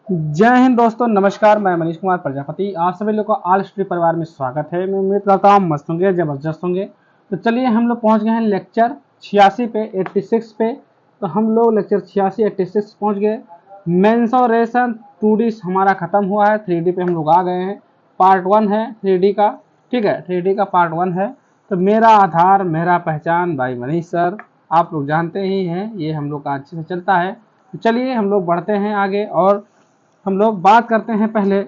जय हिंद दोस्तों, नमस्कार। मैं मनीष कुमार प्रजापति, आप सभी लोग को ऑल स्ट्री परिवार में स्वागत है। मैं उम्मीद करता हूँ मस्त होंगे, जबरदस्त होंगे। तो चलिए हम लोग पहुँच गए हैं लेक्चर 86 पे, 86 पे। तो हम लोग लेक्चर 86 86 पहुँच गए। मेंसुरेशन 2D हमारा खत्म हुआ है, 3D पे हम लोग आ गए हैं। पार्ट 1 है 3D का, ठीक है, 3D का पार्ट 1 है। तो मेरा आधार मेरा पहचान बाई मनीष सर, आप लोग जानते ही हैं, ये हम लोग का अच्छे से चलता है। तो चलिए हम लोग बढ़ते हैं आगे और हम लोग बात करते हैं पहले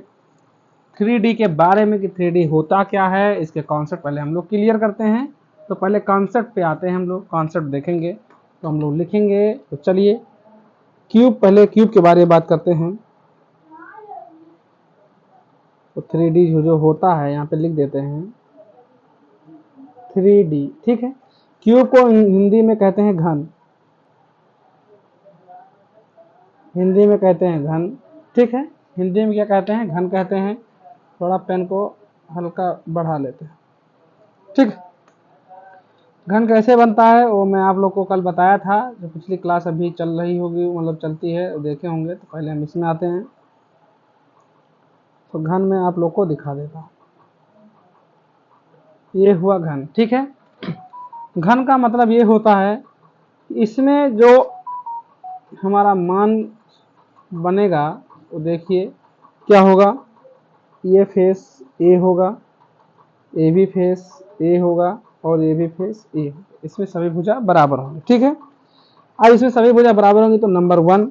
3D के बारे में कि 3D होता क्या है। इसके कॉन्सेप्ट पहले हम लोग क्लियर करते हैं। तो पहले कॉन्सेप्ट पे आते हैं, हम लोग कॉन्सेप्ट देखेंगे तो हम लोग लिखेंगे। तो चलिए क्यूब, पहले क्यूब के बारे में बात करते हैं। तो 3D जो होता है यहाँ पे लिख देते हैं 3D, ठीक है। क्यूब को हिंदी में कहते हैं घन, हिंदी में कहते हैं घन, ठीक है। हिंदी में क्या कहते हैं? घन कहते हैं। थोड़ा पेन को हल्का बढ़ा लेते हैं, ठीक है। घन कैसे बनता है वो मैं आप लोग को कल बताया था, जो पिछली क्लास अभी चल रही होगी, मतलब चलती है, देखे होंगे। तो पहले हम इसमें आते हैं। तो घन में आप लोग को दिखा देता हूँ। ये हुआ घन, ठीक है। घन का मतलब ये होता है इसमें जो हमारा मान बनेगा, वो देखिए क्या होगा। ये फेस ए होगा, ए भी फेस ए होगा, और ये भी फेस ए होगा। इसमें सभी भुजा बराबर होंगे, ठीक है। अब इसमें सभी भुजा बराबर होंगी तो नंबर 1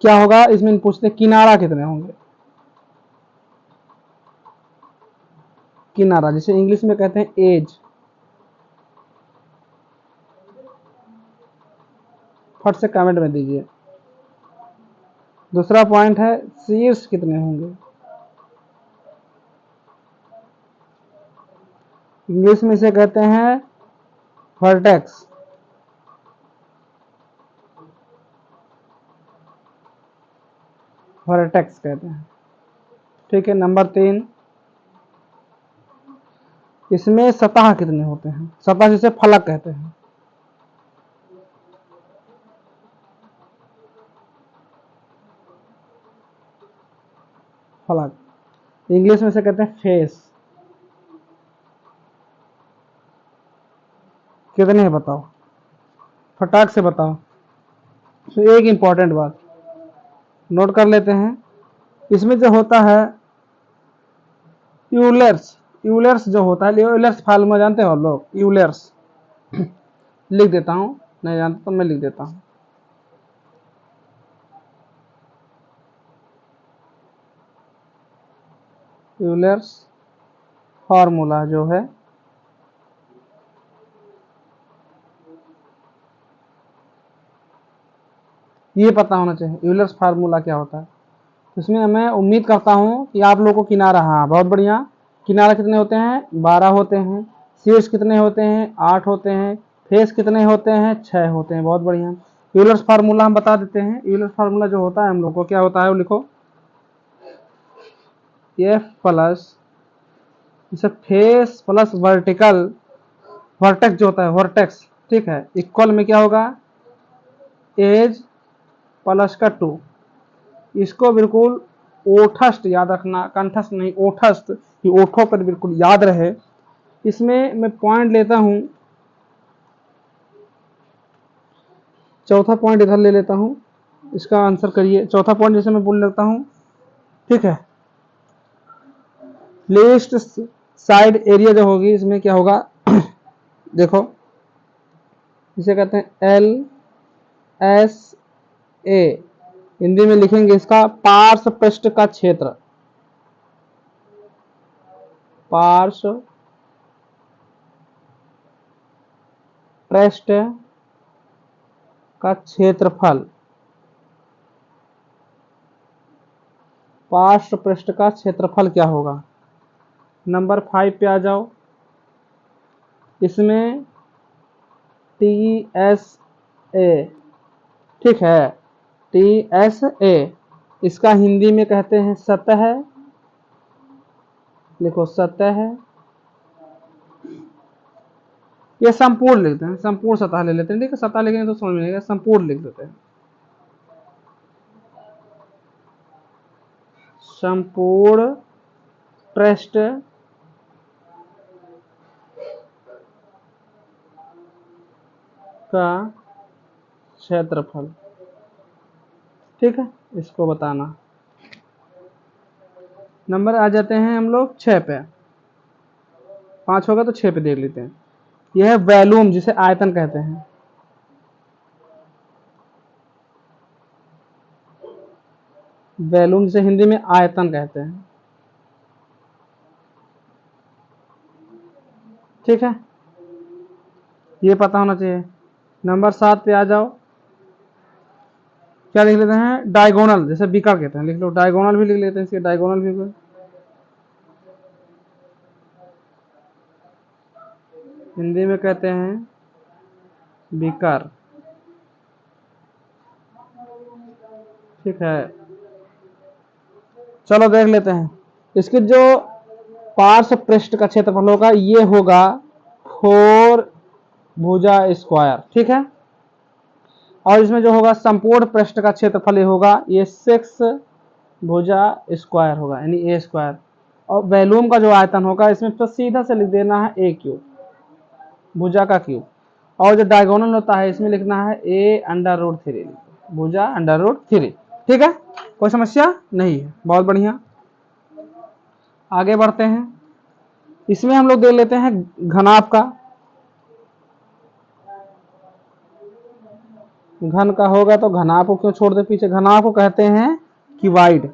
क्या होगा? इसमें पूछते किनारा कितने होंगे। किनारा जिसे इंग्लिश में कहते हैं एज, फट से कमेंट में दीजिए। दूसरा पॉइंट है शीर्ष कितने होंगे। इंग्लिश में इसे कहते हैं वर्टेक्स, वर्टेक्स कहते हैं, ठीक है। नंबर 3 इसमें सतह कितने होते हैं। सतह जिसे फलक कहते हैं, फलक। इंग्लिश में से कहते हैं फेस। कितने हैं बताओ, फटाक से बताओ। तो एक इंपॉर्टेंट बात नोट कर लेते हैं। इसमें जो होता है यूलर्स, यूलर्स जो होता है, यूलर्स फार्मूला जानते हो लोग? यूलर्स लिख देता हूं, नहीं जानते तो मैं लिख देता हूं। यूलर्स फार्मूला जो है ये पता होना चाहिए, यूलर्स फार्मूला क्या होता है। इसमें मैं उम्मीद करता हूं कि आप लोगों को किनारा, हाँ बहुत बढ़िया। किनारा कितने होते हैं? 12 होते हैं। शीर्ष कितने होते हैं? 8 होते हैं। फेस कितने होते हैं? 6 होते हैं। बहुत बढ़िया। यूलर्स फार्मूला हम बता देते हैं। यूलर्स फार्मूला जो होता है हम लोग को क्या होता है वो लिखो, एफ प्लस जैसे फेस प्लस वर्टिकल, वर्टेक्स जो होता है वर्टेक्स, ठीक है, इक्वल में क्या होगा? एज प्लस का 2। इसको बिल्कुल ओठस्थ याद रखना, कंठस्थ नहीं, ओठस्थ, कि ओठों पर बिल्कुल याद रहे। इसमें मैं पॉइंट लेता हूं, चौथा पॉइंट इधर ले लेता हूं। इसका आंसर करिए। चौथा पॉइंट जैसे मैं बोल लेता हूं, ठीक है। लीस्ट साइड एरिया जो होगी इसमें क्या होगा देखो, इसे कहते हैं एल एस ए। हिंदी में लिखेंगे इसका पार्श्व पृष्ठ का क्षेत्र, पार्श्व पृष्ठ का क्षेत्रफल, पार्श्व पृष्ठ का क्षेत्रफल क्या होगा। नंबर 5 पे आ जाओ। इसमें टी एस ए, ठीक है, टी एस ए, इसका हिंदी में कहते हैं सतह। लिखो सतह, ये संपूर्ण लिखते हैं, संपूर्ण सतह ले लेते हैं, ठीक है। सतह लिखेंगे तो समझ में आएगा, संपूर्ण लिख देते हैं। संपूर्ण पृष्ठ का क्षेत्रफल। ठीक है, इसको बताना। नंबर आ जाते हैं हम लोग 6 पे। 5 होगा तो 6 पे देख लेते हैं। यह है वॉल्यूम, जिसे आयतन कहते हैं। वॉल्यूम जिसे हिंदी में आयतन कहते हैं। ठीक है, ये पता होना चाहिए। नंबर 7 पे आ जाओ। क्या लिख लेते हैं? डायगोनल, जैसे बिका कहते हैं, लिख लो। डायगोनल भी लिख लेते हैं, इसके डायगोनल भी कोई हिंदी में कहते हैं बिकर। ठीक है, चलो देख लेते हैं। इसके जो पार्श्व पृष्ठ का क्षेत्रफल होगा ये होगा 4 भुजा स्क्वायर। ठीक है, और इसमें जो होगा संपूर्ण पृष्ठ का क्षेत्रफल ये होगा, ये 6 भुजा स्क्वायर होगा, यानी ए स्क्वायर। और वॉल्यूम का जो आयतन होगा इसमें तो सीधा से लिख देना है ए क्यूब, भुजा का क्यूब। और जो डायगोनल होता है इसमें लिखना है a√3, भुजा √3। ठीक है, कोई समस्या नहीं है, बहुत बढ़िया। आगे बढ़ते हैं। इसमें हम लोग देख लेते हैं घनाभ का। घन का होगा तो घनाभ को क्यों छोड़ दे पीछे? घनाभ को कहते हैं क्यूबाइड।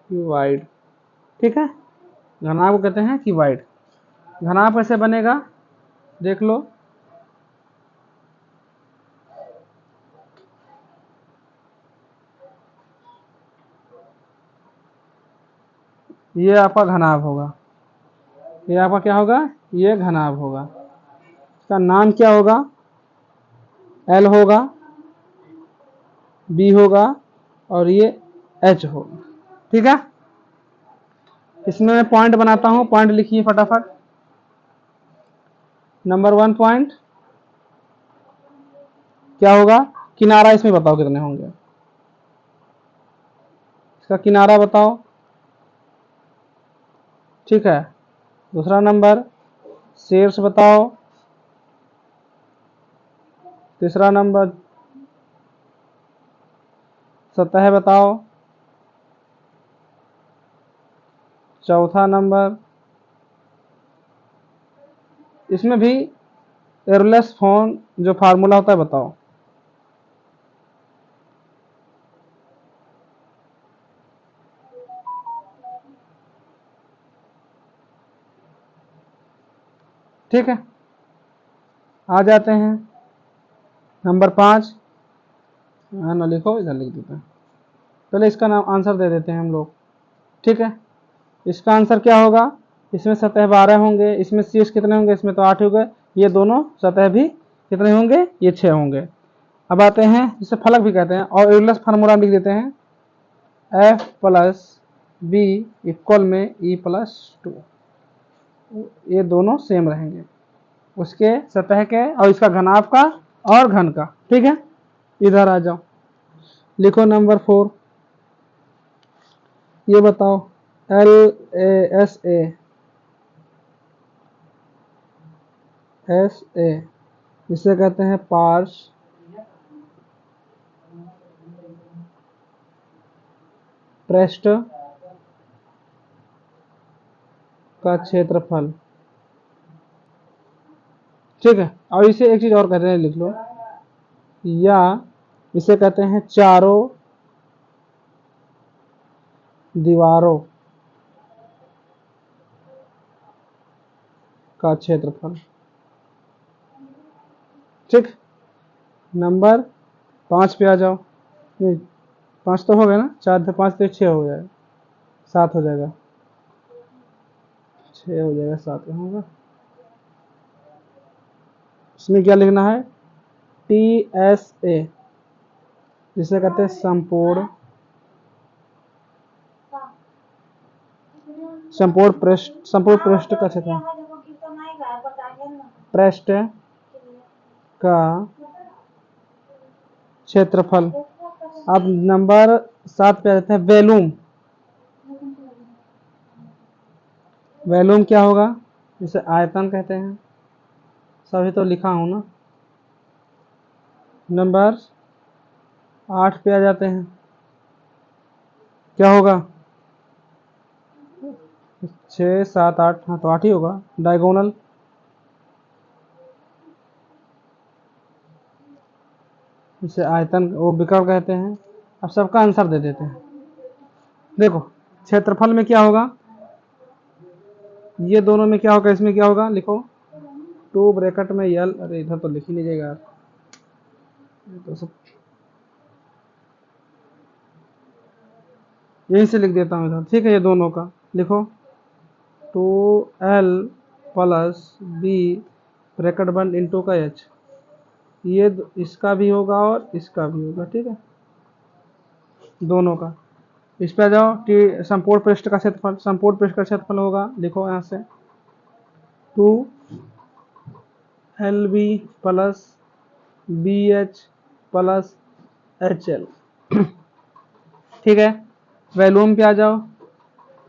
क्यूबाइड, ठीक है, घनाभ को कहते हैं क्यूबाइड। घनाभ कैसे बनेगा देख लो। ये आपका घनाभ होगा, ये आपका क्या होगा? ये घनाभ होगा। इसका नाम क्या होगा? L होगा, B होगा और ये H होगा। ठीक है, इसमें मैं पॉइंट बनाता हूं, पॉइंट लिखिए फटाफट। नंबर 1 पॉइंट क्या होगा? किनारा इसमें बताओ कितने होंगे, इसका किनारा बताओ। ठीक है, दूसरा नंबर शीर्ष बताओ। तीसरा नंबर सतह बताओ। चौथा नंबर, इसमें भी एरलेस फॉर्म जो फार्मूला होता है बताओ। ठीक है, आ जाते हैं नंबर 5। ना लिखो, इधर लिख देते हैं। पहले इसका नाम आंसर दे देते हैं हम लोग। ठीक है, इसका आंसर क्या होगा? इसमें सतह 12 होंगे, इसमें शीर्ष कितने होंगे? इसमें तो 8 हो गए। ये दोनों सतह भी कितने होंगे? ये 6 होंगे। अब आते हैं जिसे फलक भी कहते हैं, और यूलर्स फार्मूला लिख देते हैं। F + B इक्वल में E+2। ये दोनों सेम रहेंगे, उसके सतह के और इसका घनाभ का और घन का। ठीक है, इधर आ जाओ, लिखो नंबर 4। ये बताओ LASA जिसे कहते हैं पार्श्व पृष्ठ का क्षेत्रफल। ठीक है, और इसे एक चीज और कहते हैं, लिख लो, या इसे कहते हैं चारों दीवारों का क्षेत्रफल। ठीक, नंबर 5 पे आ जाओ। नहीं, 5 तो हो गया ना, 4 से 5 तो 6 हो जाएगा, 7 हो जाएगा, 6 हो जाएगा, 7 होगा। इसमें क्या लिखना है? TSA जिसे कहते हैं संपूर्ण पृष्ठ का क्षेत्रफल। पृष्ठ का क्षेत्रफल। अब नंबर 7 पे आते हैं वैल्यूम। वैल्यूम क्या होगा, जिसे आयतन कहते हैं, सभी तो लिखा हूं ना। नंबर 8 पे आ जाते हैं, क्या होगा 6 7 8, हाँ तो 8 ही होगा। डायगोनल, इसे आयतन वो विकर्ण कहते हैं। अब सबका आंसर दे देते हैं। देखो क्षेत्रफल में क्या होगा, ये दोनों में क्या होगा, इसमें क्या होगा, लिखो 2 ब्रैकेट में यल, अरे इधर तो लिख ही नहीं जाएगा यार, तो सब यहीं से लिख देता हूँ इधर, ठीक है। ये दोनों का लिखो 2l प्लस बी ब्रैकेट बंद इंटू का एच, ये इसका भी होगा और इसका भी होगा, ठीक है, दोनों का। इस पे आ जाओ, टी संपूर्ण पृष्ठ का क्षेत्रफल, संपूर्ण पृष्ठ का क्षेत्रफल होगा, लिखो यहाँ से 2lb plus B H plus H L, ठीक है। वैल्यूम पे आ जाओ,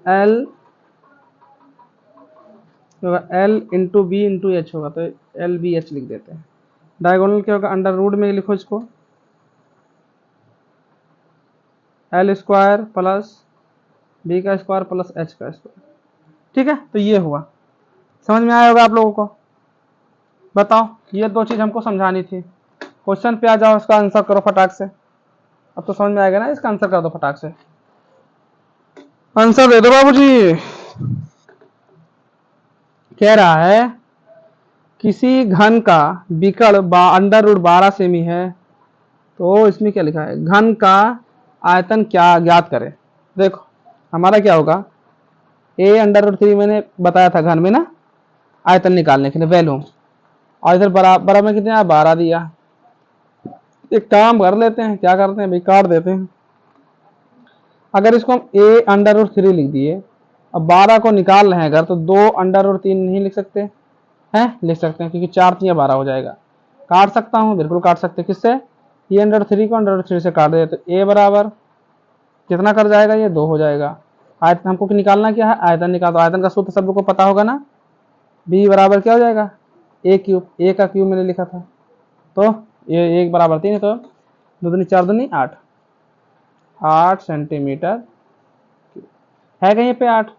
L L into B into H होगा, तो एल बी एच लिख देते हैं। डायगोनल क्या होगा, अंडर रूट में लिखो इसको, एल स्क्वायर प्लस बी का स्क्वायर प्लस एच का स्क्वायर, ठीक है। तो ये हुआ, समझ में आया होगा आप लोगों को। बताओ, ये 2 चीज हमको समझानी थी। क्वेश्चन पे आ जाओ, इसका आंसर करो फटाक से। अब तो समझ में आएगा ना, इसका आंसर कर दो फटाक से, आंसर दे दो बाबूजी। कह रहा है किसी घन का विकर्ण अंडर रूट 12 सेमी है, तो इसमें क्या लिखा है, घन का आयतन क्या ज्ञात करें। देखो हमारा क्या होगा, ए अंडर रूट 3 मैंने बताया था घन में ना, आयतन निकालने के लिए वैल्यू, और इधर बराबर में कितने 12 दिया। एक काम कर लेते हैं, क्या करते हैं भाई, काट देते हैं। अगर इसको हम ए अंडर रूट 3 लिख दिए, अब 12 को निकाल रहे हैं अगर, तो 2 अंडर रूट 3 नहीं लिख सकते हैं, लिख सकते हैं, क्योंकि 4 3 12 हो जाएगा। काट सकता हूँ, बिल्कुल काट सकते हैं, किससे, ये अंडर 3 को अंडर 3 से काट दे, तो ए बराबर कितना कर जाएगा, ये 2 हो जाएगा। आयतन हमको निकालना क्या है, आयतन निकाल दो। आयतन का सूत्र सब लोग को पता होगा ना, बी बराबर क्या हो जाएगा, ए क्यूब, ए का क्यूब मैंने लिखा था, तो ये 1 बराबर 3 है, तो 2 दूनी 4 दूनी 8, 8 सेंटीमीटर है कहीं पे 8।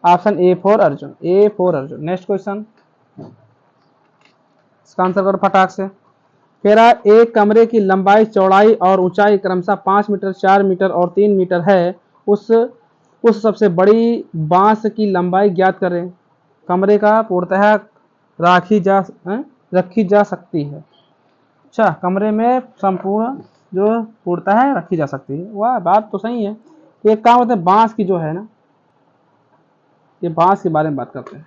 Option A for Arjun, A for Arjun. Next question, इसका आंसर करो फटाक से। कह रहा एक कमरे की लंबाई चौड़ाई और ऊंचाई क्रमशः 5 मीटर 4 मीटर और 3 मीटर है, उस सबसे बड़ी बांस की लंबाई ज्ञात करें। कमरे का पूर्णतः रखी जा सकती है। अच्छा, कमरे में संपूर्ण जो पूर्णतः रखी जा सकती है, वाह बात तो सही है। तो एक काम होता है, बांस की जो है ना, ये बांस के बारे में बात करते हैं।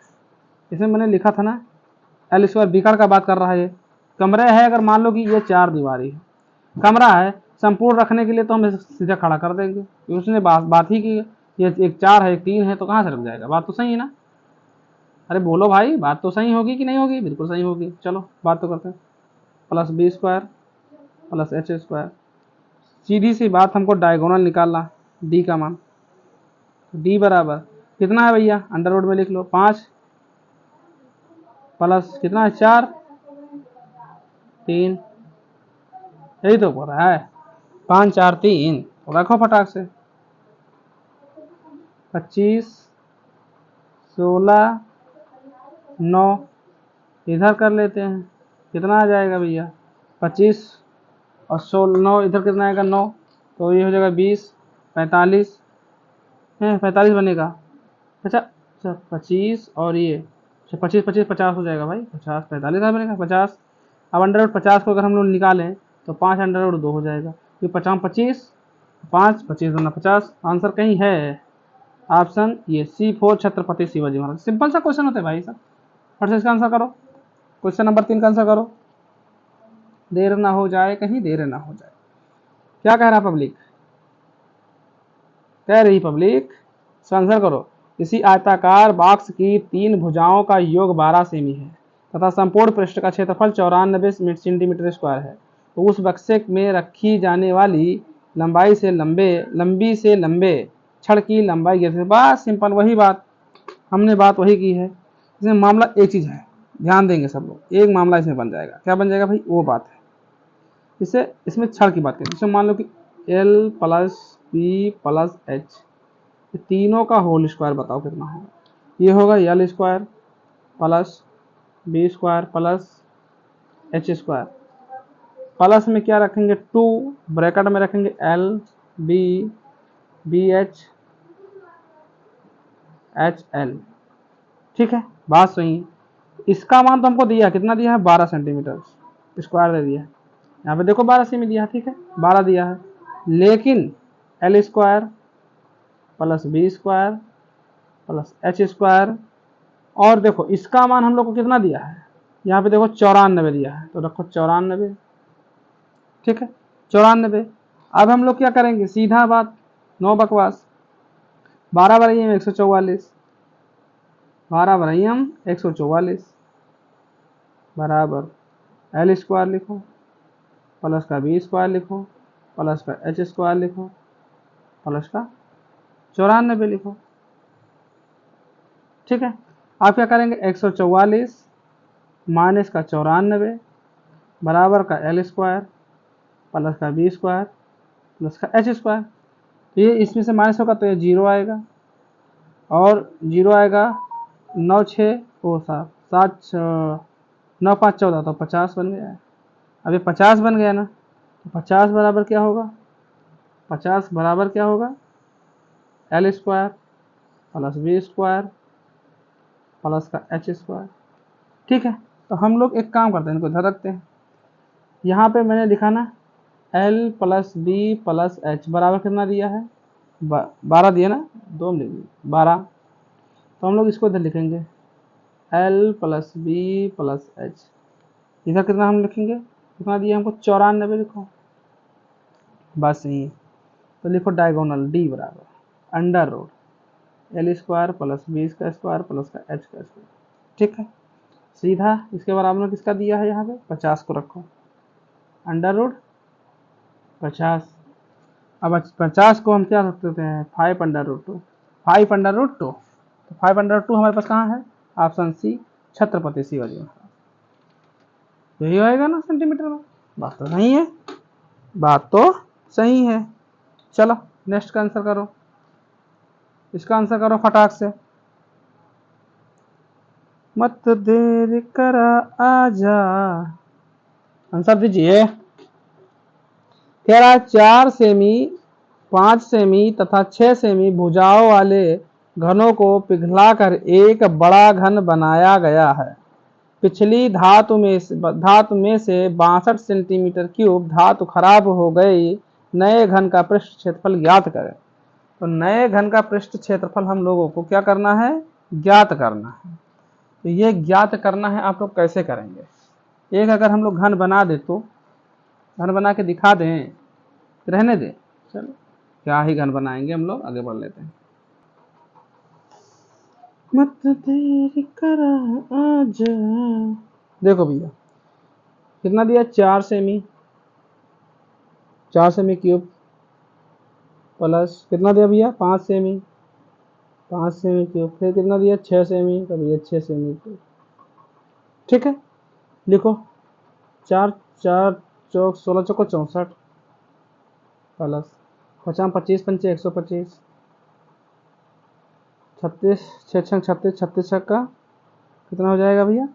इसमें मैंने लिखा था ना, एल स्क्वायर विकर्ण का बात कर रहा है। ये कमरे है, अगर मान लो कि ये 4 दीवारी है, कमरा है, संपूर्ण रखने के लिए तो हम इसे सीधा खड़ा कर देंगे, उसने बात ही की, ये एक 4 है एक 3 है, तो कहाँ से रख जाएगा, बात तो सही है ना। अरे बोलो भाई, बात तो सही होगी कि नहीं होगी, बिल्कुल सही होगी। चलो बात तो करते हैं, plus B square plus H square, सीधी सी बात, हमको डायगोनल निकालना, डी का मान, डी बराबर कितना है भैया, अंडर रूट में लिख लो 5 प्लस कितना है 4 3, यही तो बोल रहा है, 5 4 3, तो रखो फटाक से, 25 16 9, इधर कर लेते हैं, कितना आ जाएगा भैया 25 और 16 9, इधर कितना आएगा 9, तो ये हो जाएगा 20 45 है, 45 बनेगा। अच्छा अच्छा 25 और ये 25 25 50 हो जाएगा भाई, 50 45 बनेगा 50। अब अंडर रूट 50 को अगर हम लोग निकालें तो 5 अंडर रूट 2 हो जाएगा, क्योंकि 50 25 5 25 दूना 50, आंसर कहीं है ऑप्शन ये सी 4 छत्रपति शिवाजी महाराज। सिंपल सा क्वेश्चन होता है भाई साहब, फट से इसका आंसर करो। क्वेश्चन नंबर 3 का आंसर करो, देर ना हो जाए, कहीं देर ना हो जाए। क्या कह रहा पब्लिक, कह रही पब्लिक, आंसर करो। इसी आयताकार बॉक्स की 3 भुजाओं का योग 12 सेमी है तथा संपूर्ण पृष्ठ का क्षेत्रफल 94 सेंटीमीटर स्क्वायर है, तो उस बक्से में रखी जाने वाली लंबाई से लंबे, लंबी से लंबे छड़ की लंबाई जैसे, बस सिंपल वही बात, हमने बात वही की है। इसमें मामला एक चीज है, ध्यान देंगे सब लोग, एक मामला इसमें बन जाएगा। क्या बन जाएगा भाई? वो बात है। इससे इसमें छड़ की बात करें, इसमें मान लो कि L plus B plus H, तीनों का होल स्क्वायर बताओ कितना होगा। ये होगा L square plus B square plus H square, plus में क्या रखेंगे 2, ब्रैकेट में रखेंगे L B B H H L. ठीक है, बात सही है। इसका मान तो हमको दिया, कितना दिया है? 12 सेंटीमीटर स्क्वायर दे दिया है। यहाँ पे देखो 12 सेमी दिया है, ठीक है 12 दिया है। लेकिन L square plus B square plus H square, और देखो इसका मान हम लोग को कितना दिया है? यहाँ पे देखो 94 दिया है, तो रखो 94। ठीक है 94। अब हम लोग क्या करेंगे? सीधा बात, नो बकवास। 12 बराई हम 144, 12 बराई हम 144 बराबर L स्क्वायर लिखो प्लस का बी स्क्वायर लिखो प्लस का एच स्क्वायर लिखो प्लस का 94 लिखो। ठीक है, आप क्या करेंगे? 144 माइनस का 94 बराबर का L स्क्वायर प्लस का बी स्क्वायर प्लस का एच स्क्वायर। तो ये इसमें से माइनस होगा तो ये 0 आएगा, और 0 आएगा 9 6 ओ 7 7 9 5 14, तो 50 बन गया है। अब ये 50 बन गया ना, तो 50 बराबर क्या होगा? 50 बराबर क्या होगा? L square plus B square plus का एच स्क्वायर। ठीक है, तो हम लोग एक काम करते हैं, इनको इधर रखते हैं। यहाँ पे मैंने लिखा ना L plus B plus H बराबर कितना दिया है? 12 दिया ना, 2 में लिख दिया 12। तो हम लोग इसको इधर लिखेंगे L plus B plus H. इधर कितना हम लिखेंगे? कितना दिया हमको? 94 लिखो, बस यही। तो लिखो डायगोनल D बराबर under root L square plus B का स्क्वायर प्लस का एच का स्क्वायर। ठीक है, सीधा इसके बराबर में किसका दिया है? यहाँ पे 50 को रखो, अंडर रूट 50। अब 50 को हम क्या रख देते हैं? 5 अंडर रूट 2, 5 अंडर रूट 2। तो 5 अंडर रूट 2 हमारे पास कहाँ है? Option C, Chhatrapati Shivaji Maharaj. यही होएगा ना सेंटीमीटर में। बात तो सही है, बात तो सही है। चलो नेक्स्ट का आंसर करो, इसका आंसर करो फटाक से, मत देर करा आजा, आंसर दीजिए। कह रहा है 4 सेमी, 5 सेमी तथा 6 सेमी भुजाओं वाले घनों को पिघलाकर एक बड़ा घन बनाया गया है। पिछली धातु में से 62 सेंटीमीटर क्यूब धातु खराब हो गई, नए घन का पृष्ठ क्षेत्रफल ज्ञात करें। तो नए घन का पृष्ठ क्षेत्रफल हम लोगों को क्या करना है? ज्ञात करना है। तो ये ज्ञात करना है, आप लोग कैसे करेंगे? एक अगर हम लोग घन बना दे, तो घन बना के दिखा दें, रहने दे, चलो क्या ही घन बनाएंगे हम लोग, आगे बढ़ लेते हैं। मत देर करा आजा, देखो भैया कितना दिया? 4 सेमी, 4 सेमी क्यूब प्लस कितना दिया भैया? 5 सेमी, 5 सेमी क्यूब, फिर कितना दिया? 6 सेमी, तो भैया 6 सेमी क्यूब। ठीक है, लिखो 4 4 चौक 16 चौको 64 प्लस 50 25 पंचे 125, 36 6 छंग 36, 36 छक्का कितना हो जाएगा भैया?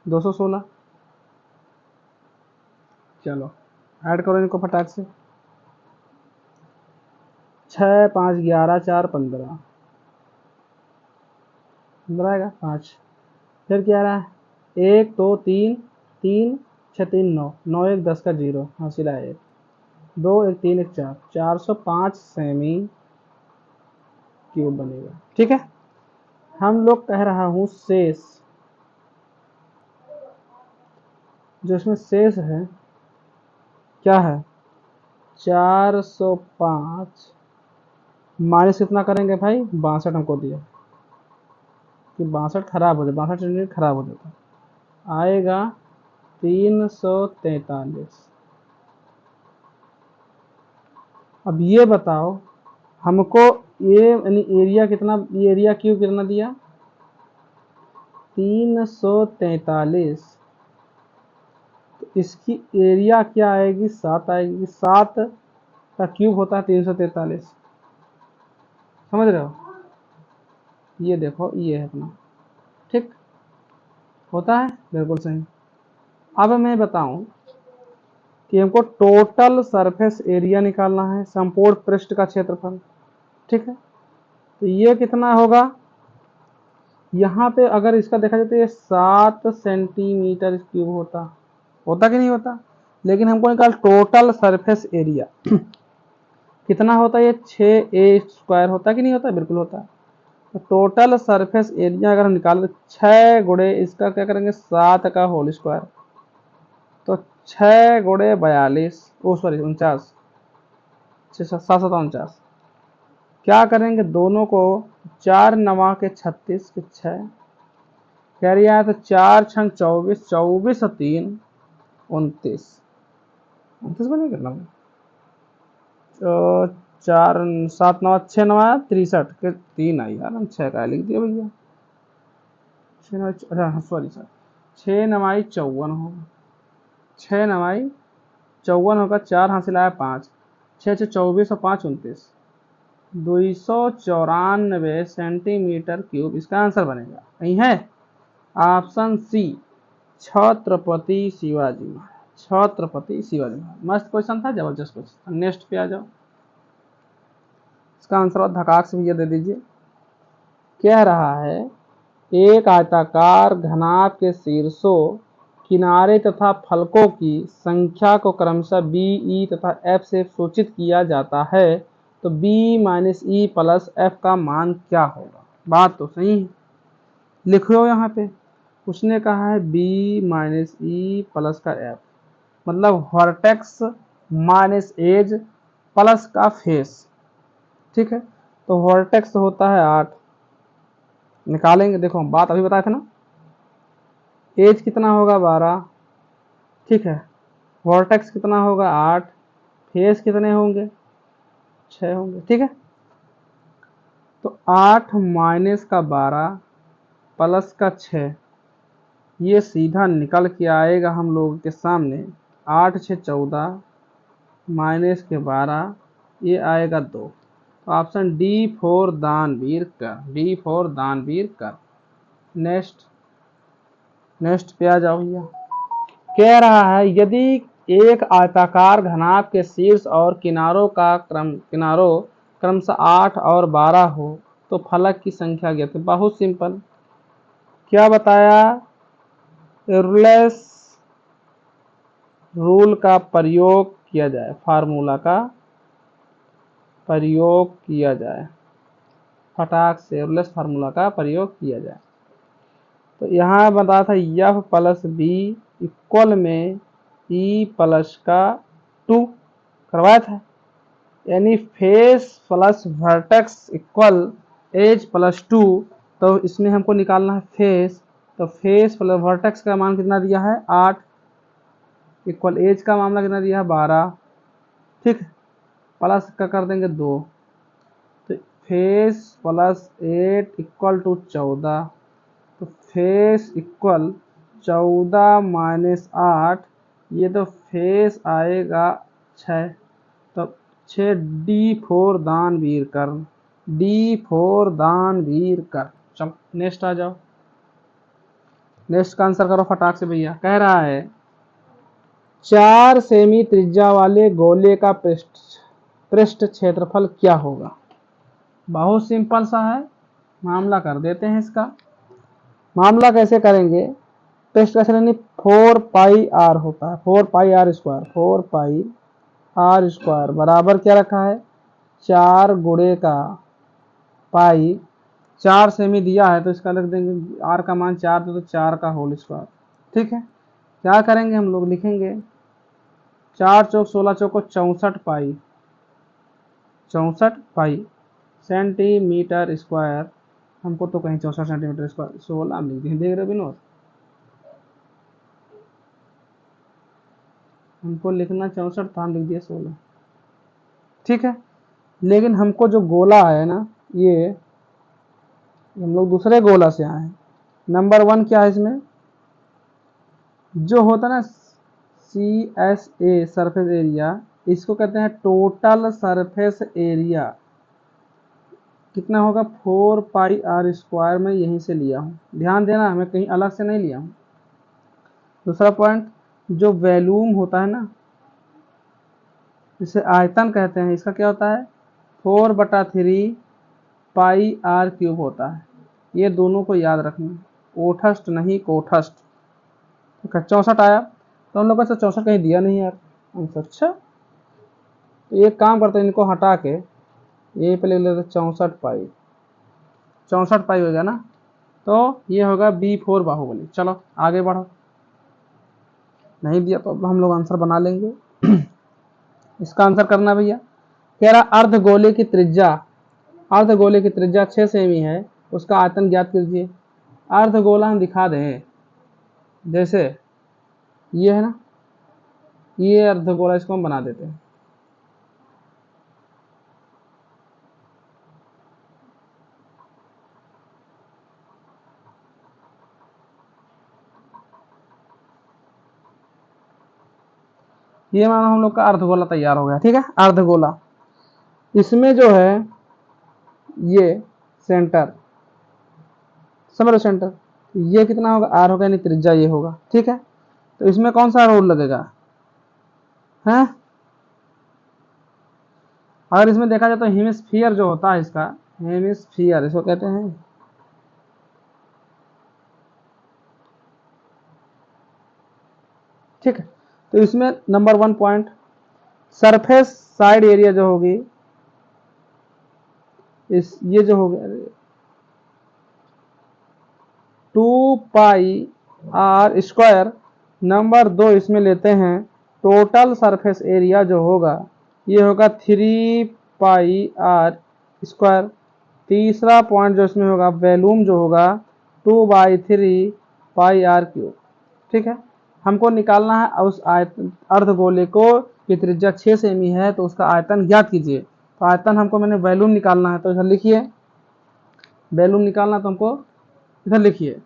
216। चलो ऐड करो इनको फटाक से, 6 5 11 4 15, 15 आएगा 5। फिर क्या रहा है? 1 2 3 3 6 3 9 9 1 10 का 0 हासिल है 1 2 1 3 1 4 405 सेमी क्यूब बनेगा। ठीक है, हम लोग कह रहा हूँ शेष, जो इसमें शेष है क्या है? 405 माइनस कितना करेंगे भाई? 62 हमको दिया कि 62 खराब हो जाए, 62 यूनिट खराब हो जाता, आएगा 343। अब ये बताओ हमको ये यानी एरिया कितना, ये एरिया क्यूब कितना दिया 343, तो इसकी एरिया क्या आएगी 7 आएगी, 7 का क्यूब होता है 343, समझ रहे हो, ये देखो ये है अपना, ठीक होता है बिल्कुल सही। अब मैं बताऊं कि हमको टोटल सरफेस एरिया निकालना है, संपूर्ण पृष्ठ का क्षेत्रफल, ठीक है, तो ये कितना होगा, यहाँ पे अगर इसका देखा जाए तो ये 7 सेंटीमीटर क्यूब होता कि नहीं होता, लेकिन हमको निकाल टोटल सरफेस एरिया कितना होता है, ये 6a² होता कि नहीं होता, बिल्कुल होता है। तो टोटल सरफेस एरिया अगर हम निकाल 6 गुणे इसका क्या करेंगे 7 का होल स्क्वायर, तो 6 गुणे 42, ओ सॉरी 49, 749, क्या करेंगे दोनों को 4 9 के 36 के 6 कह रही है, तो 4 6 24, 24 और 3 29, 29 बने कितना, तो 4 7 9 6 9 63 के 3 आई यार, हम 6 का लिख दिया भैया, 6 9 अच्छा सॉरी सर 6 9 54 होगा, 6 9 54 होगा, 4 हासिल आया 5, 6 6 24 और 5 29, 294 सेंटीमीटर क्यूब इसका आंसर बनेगा, नहीं है ऑप्शन सी छत्रपति शिवाजी महाराज, छत्रपति शिवाजी महाराज। मस्त क्वेश्चन था, जबरदस्त क्वेश्चन। नेक्स्ट पे आ जाओ, इसका आंसर धकाक से भैया दे दीजिए। कह रहा है एक आयताकार घनाभ के शीर्षों, किनारे तथा फलकों की संख्या को क्रमशः बी ई तथा एफ से सूचित किया जाता है, तो b minus E plus F का मान क्या होगा। बात तो सही है, लिखो यहाँ पे उसने कहा है b माइनस ई प्लस का एफ, मतलब वर्टेक्स माइनस एज प्लस का फेस, ठीक है, तो वर्टेक्स होता है 8, निकालेंगे, देखो बात अभी बताए थे ना, एज कितना होगा 12, ठीक है, वर्टेक्स कितना होगा 8, फेस कितने होंगे 6 होंगे, ठीक है, तो 8 माइनस का 12 प्लस का 6, ये सीधा निकल के आएगा हम लोगों के सामने, 8 6 14 माइनस के 12, ये आएगा 2, तो ऑप्शन डी फॉर दानवीर कर, डी फॉर दानवीर कर। नेक्स्ट पे आ जाओ भैया। कह रहा है यदि एक आयताकार घनाभ के शीर्ष और किनारों क्रमशः 8 और 12 हो तो फलक की संख्या ज्ञात। तो बहुत सिंपल, क्या बताया, एरुलेस रूल का प्रयोग किया जाए, फार्मूला का प्रयोग किया जाए, फटाक से एरुलेस फार्मूला का प्रयोग किया जाए। तो यहाँ बता था एफ प्लस बी इक्वल में ई प्लस का 2 करवाया था, यानी face plus vertex equal edge plus 2, तो इसमें हमको निकालना है फेस, तो फेस प्लस वर्टेक्स का मान कितना दिया है 8, इक्वल एज का मामला कितना दिया है 12, ठीक, प्लस का कर देंगे 2, तो फेस प्लस 8 इक्वल टू 14, तो फेस इक्वल 14 माइनस 8, ये तो फेस आएगा 6, तो 6 डी फोर दानवीर कर, डी फोर दानवीर कर। चल नेक्स्ट आ जाओ, नेक्स्ट का आंसर करो फटाक से भैया। कह रहा है 4 सेमी त्रिज्या वाले गोले का पृष्ठ क्षेत्रफल क्या होगा। बहुत सिंपल सा है, मामला कर देते हैं इसका। मामला कैसे करेंगे, पृष्ठ का क्षेत्रफल 4 पाई आर होता है, 4 pi R square, 4 pi R square बराबर क्या रखा है 4 गुणे का पाई, 4 सेमी दिया है तो इसका लिख देंगे आर का मान 4 तो 4 का होल स्क्वायर, ठीक है। क्या करेंगे हम लोग, लिखेंगे 4 चौक 16 चौको 64 पाई, 64 पाई सेंटीमीटर स्क्वायर, हमको तो कहीं 64 सेंटीमीटर स्क्वायर 16 लिख दिए, देख रहे विनोद, हमको लिखना 64 था, हम लिख दिया 16, ठीक है। लेकिन हमको जो गोला है ना, ये हम लोग दूसरे गोला से आए हैं। नंबर 1 क्या है इसमें, जो होता है ना CSA सरफेस एरिया, इसको कहते हैं टोटल सरफेस एरिया। कितना होगा 4πr²। मैं यहीं से लिया हूँ, ध्यान देना, मैं कहीं अलग से नहीं लिया हूँ। दूसरा पॉइंट, जो वॉल्यूम होता है ना, जिसे आयतन कहते हैं, इसका क्या होता है 4/3πr³ होता है। ये दोनों को याद रखना, ओठस्ट नहीं कोठस्ट। तो 64 आया, तो हम लोगों से 64 कहीं दिया नहीं यार आंसर। अच्छा, तो एक काम करते हैं, इनको हटा के ये पे ले लेते 64π। 64π हो गया ना, तो ये होगा B4 बाहुबली। चलो आगे बढ़ो, नहीं दिया तो अब हम लोग आंसर बना लेंगे। इसका आंसर करना भैया, कह रहा अर्धगोले की त्रिज्या, अर्धगोले की त्रिज्या 6 सेमी है, उसका आयतन ज्ञात कीजिए। अर्धगोला हम दिखा दें, जैसे ये है ना, ये अर्धगोला, इसको हम बना देते हैं। ये मानो हम लोग का अर्धगोला तैयार हो गया, ठीक है। अर्धगोला, इसमें जो है ये सेंटर, समझ लो सेंटर, ये कितना होगा R होगा, यानी त्रिज्या ये होगा, ठीक है। तो इसमें कौन सा रोल लगेगा है, अगर इसमें देखा जाए तो हेमिस्फीयर जो होता है, इसका हेमिस्फीयर इसको कहते हैं। ठीक है, तो इसमें number 1 point, surface side area जो होगी, इस ये जो होगी 2πr²। नंबर 2 इसमें लेते हैं टोटल सरफेस एरिया जो होगा, ये होगा 3πr²। तीसरा पॉइंट जो इसमें होगा, वॉल्यूम जो होगा 2/3πr³। ठीक है, हमको निकालना है उस आयतन अर्धगोले को, की त्रिज्या 6 सेमी है, तो उसका आयतन ज्ञात कीजिए। तो आयतन हमको मैंने वॉल्यूम निकालना है, तो इधर लिखिए, वॉल्यूम निकालना तो हमको इधर लिखिए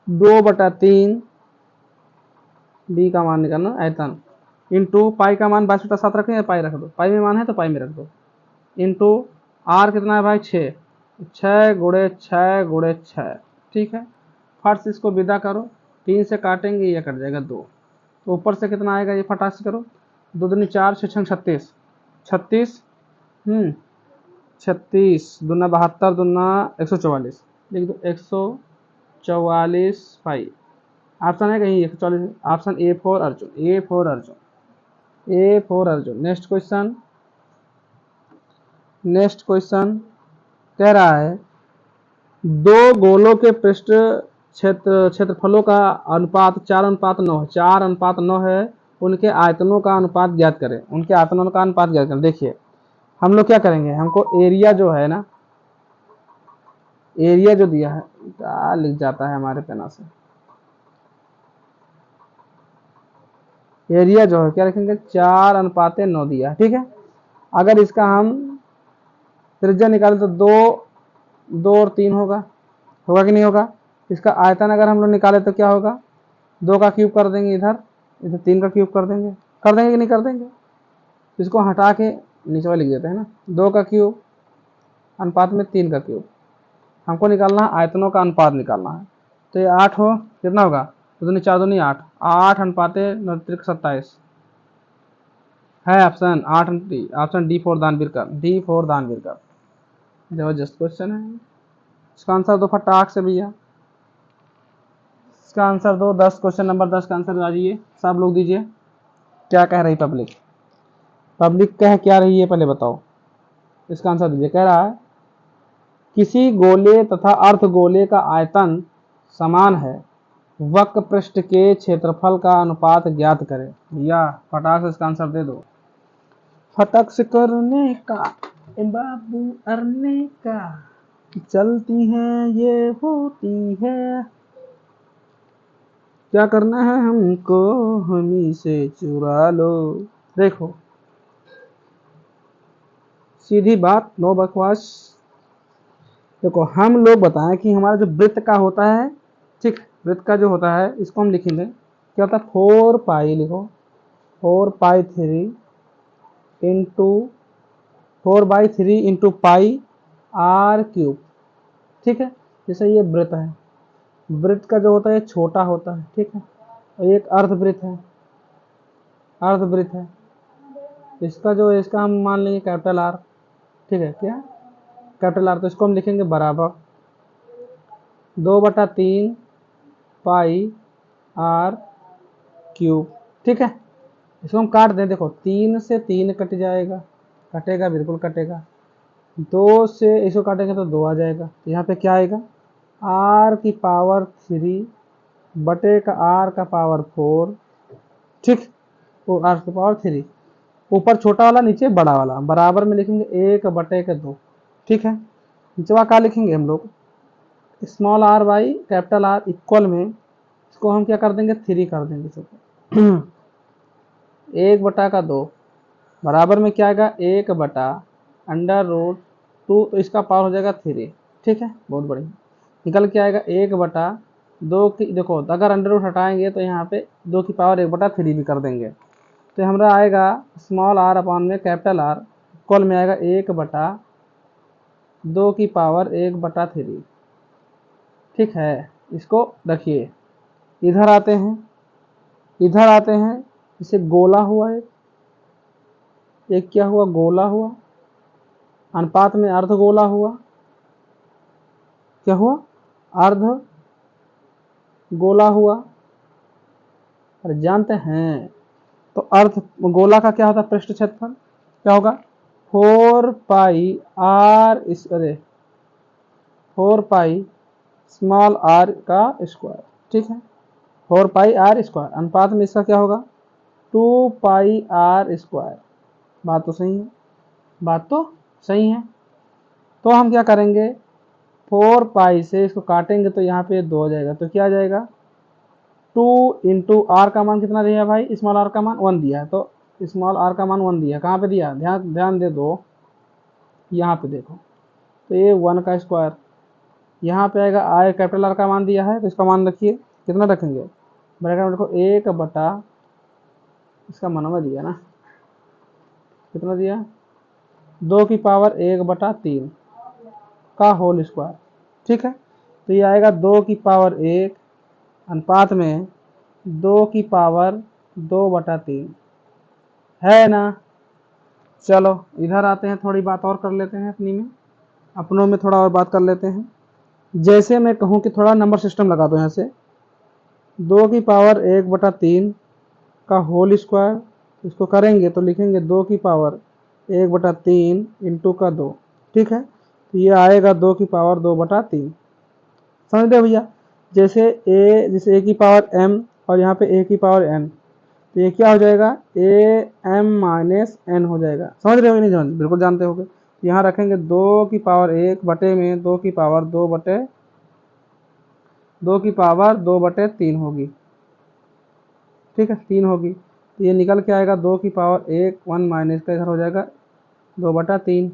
2/3 बी का मान निकालना, आयतन इंटू पाई का मान 22/7 रखें या पाई रख दो, पाई में मान है तो पाई में रख दो, इंटू आर कितना है भाई 6, 6 × 6 × 6। ठीक है, फट से इसको विदा करो, 3 से काटेंगे ये कट जाएगा 2, तो ऊपर से कितना आएगा ये फटाक से करो, 2 दूनी 4, 6 छंग 36, 36 36 दूना 72 दूना 144, लिख दो 144 पाई। ऑप्शन है कहीं 144, option A4 Arjun, A4 Arjun, A4 Arjun. Next question, next question कह रहा है दो गोलों के पृष्ठ क्षेत्रफलों का अनुपात 4:9 है, 4:9 है, उनके आयतनों का अनुपात ज्ञात करें, उनके आयतनों का अनुपात ज्ञात करें। देखिए हम लोग क्या करेंगे, हमको एरिया जो है ना, एरिया जो दिया है, क्या लिख जाता है हमारे पेना से, एरिया जो है क्या लिखेंगे 4:9 दिया है, ठीक है। अगर इसका हम त्रिज्या निकालें तो 2 और 3 होगा, होगा कि नहीं होगा। इसका आयतन अगर हम लोग निकाले तो क्या होगा, 2 का क्यूब कर देंगे, इधर इधर 3 का क्यूब कर देंगे कि नहीं कर देंगे। इसको हटा के नीचे वाले लिख देते हैं ना, 2 का क्यूब अनुपात में 3 का क्यूब। हमको निकालना है आयतनों का अनुपात निकालना है, तो ये 8 हो, कितना होगा 2 दूनी 4 दूनी 8, 8:9 = 27 है ऑप्शन 8, ऑप्शन D4 दानवीर का, D4 दानवीर का। जबरदस्त क्वेश्चन है, इसका आंसर दो फटाक से भैया, इसका आंसर दो। 10 क्वेश्चन नंबर 10 का आंसर आ जाइए, सब लोग दीजिए। क्या कह रही पब्लिक, पब्लिक कह क्या रही है पहले बताओ, इसका आंसर दीजिए। कह रहा है किसी गोले तथा अर्धगोले का आयतन समान है, वक्र पृष्ठ के क्षेत्रफल का अनुपात ज्ञात करें। भैया फटाक से इसका आंसर दे दो, फटक से करने का ए बाबू अरने का, चलती हैं ये होती है, क्या करना है हमको हमी से चुरा लो। देखो सीधी बात, नो बकवास। देखो हम लोग बताएं कि हमारा जो वृत्त का होता है, ठीक, वृत्त का जो होता है इसको हम लिखेंगे क्या होता है, 4 पाई लिखो, 4 pi 3 into 4/3 into pi R cube, ठीक है। जैसे ये वृत्त है, वृत्त का जो होता है छोटा होता है, ठीक है, और एक अर्धवृत्त है, अर्धवृत्त है, इसका जो है इसका हम मान लेंगे कैपिटल आर, ठीक है, क्या कैपिटल आर, तो इसको हम लिखेंगे बराबर 2/3 पाई आर क्यूब, ठीक है। इसको हम काट दें, देखो 3 से 3 कट जाएगा, कटेगा, बिल्कुल कटेगा। 2 से इसको काटेंगे तो 2 आ जाएगा, तो यहाँ पे क्या आएगा, आर की पावर 3 बटे का आर का पावर 4, ठीक, वो आर की पावर 3, ऊपर छोटा वाला नीचे बड़ा वाला, बराबर में लिखेंगे 1/2, ठीक है। नीचे क्या लिखेंगे हम लोग, small R by capital R equal में इसको हम क्या कर देंगे, 3 कर देंगे सबको 1/2 बराबर में क्या आएगा, 1/√2, तो इसका पावर हो जाएगा 3, ठीक है, बहुत बढ़िया। निकल के आएगा 1/2 की, देखो अगर अंडर रूट हटाएंगे तो यहाँ पे 2 की पावर 1/3 भी कर देंगे, तो हमारा आएगा स्मॉल आर अपॉन में कैपिटल आर इक्वल में आएगा 1/2 की पावर 1/3, ठीक है। इसको रखिए, इधर आते हैं, इधर आते हैं, इसे गोला हुआ है, एक क्या हुआ, गोला हुआ, अनुपात में अर्ध गोला हुआ, क्या हुआ, अर्ध गोला हुआ, अरे जानते हैं, तो अर्ध गोला का क्या होता है, पृष्ठ क्षेत्रफल क्या होगा, 4 पाई अरे 4 पाई स्मॉल आर का स्क्वायर, ठीक है, 4 पाई आर स्क्वायर, अनुपात में इसका क्या होगा, 2 पाई आर स्क्वायर। बात तो सही है, बात तो सही है। तो हम क्या करेंगे, 4 पाई से इसको काटेंगे तो यहाँ पे 2 हो जाएगा, तो क्या आ जाएगा, 2 इंटू आर का मान कितना दिया भाई, स्मॉल आर का मान 1 दिया है, तो स्मॉल आर का मान 1 दिया, कहाँ पे दिया, ध्यान ध्यान दे दो, यहाँ पे देखो, तो ये 1 का स्क्वायर, यहाँ पे आएगा आई कैपिटल आर का मान दिया है, तो इसका मान रखिए, कितना रखेंगे, ब्रैकेट में देखो 1/, इसका मनवा दिया ना, कितना दिया, 2 की पावर 1/3 का होल स्क्वायर, ठीक है। तो ये आएगा 2 की पावर 1 अनुपात में 2 की पावर 2/3, है ना। चलो इधर आते हैं, थोड़ी बात और कर लेते हैं, अपनों में थोड़ा और बात कर लेते हैं। जैसे मैं कहूँ कि थोड़ा नंबर सिस्टम लगा दो, यहाँ से 2 की पावर 1/3 का होल स्क्वायर, इसको करेंगे तो लिखेंगे 2 की पावर 1/3 इंटू का 2, ठीक है, तो ये आएगा 2 की पावर 2/3, समझ रहे भैया। जैसे a की पावर m और यहाँ पे a की पावर n, तो ये क्या हो जाएगा, am-n हो जाएगा, समझ रहे हो नहीं, समझ बिल्कुल जानते होगे। यहाँ रखेंगे 2 की पावर 1 बटे में 2 की पावर 2/3 होगी, ठीक है, 3 होगी, तो ये निकल के आएगा 2 की पावर 1 माइनस का इधर हो जाएगा 2/3,